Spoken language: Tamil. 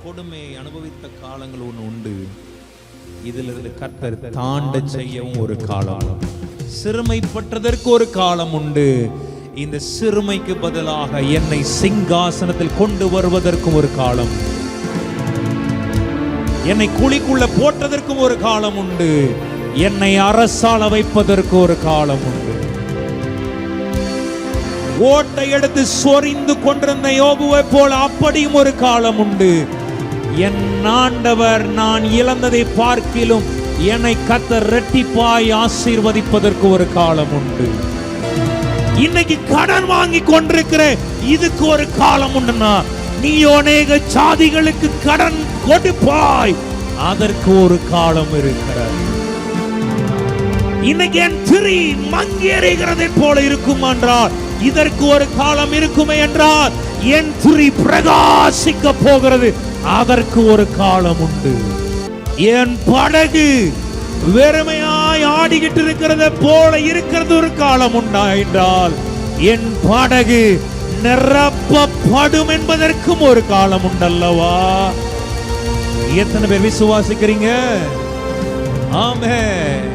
கொடுமையை அனுபவித்த காலங்கள் ஒன்று உண்டு. இதிலிருந்து கர்த்தர் தாண்ட செய்யவும் ஒரு காலம், சிறுமைப்பட்டதற்கு ஒரு காலம் உண்டு. இந்த சிறுமைக்கு பதிலாக என்னை சிங்காசனத்தில் கொண்டு வருவதற்கும் ஒரு காலம், என்னை குழிக்குள்ள போட்டதற்கும் ஒரு காலம் உண்டு, என்னை அரசாள வைப்பதற்கு ஒரு காலம் உண்டு. ஓட்டை எடுத்து சொரிந்து கொண்டிருந்த யோபுவை போல அப்படியும் ஒரு காலம் உண்டு. என் ஆண்டவர் நான் இழந்ததை பார்க்கிலும் என்னை கர்த்தர் இரட்டிப்பாய் ஆசீர்வதிப்பதற்கு ஒரு காலம் உண்டு. இன்னைக்கு கடன் வாங்கி கொண்டிருக்கிற இதுக்கு ஒரு காலம் உண்டுனா, நீ அநேக சாதிகளுக்கு கடன் கொடுப்பாய், அதற்கு ஒரு காலம் இருக்கிறது. இன்னைக்கு என் திரி மங்கி எறிகிறதை போல இருக்கும் என்றால் இதற்கு ஒரு காலம் இருக்குமே என்றால், என் திரி பிரகாசிக்க போகிறது, அதற்கு ஒரு காலம் உண்டு. என் படகு வெறுமையாய் ஆடிக்கிட்டு இருக்கிறத போல இருக்கிறது ஒரு காலம் உண்டா என்றால், என் படகு நிரப்பப்படும் என்பதற்கும் ஒரு காலம் உண்டல்லவா? எத்தனை பேர் விசுவாசிக்கிறீங்க? ஆமென்.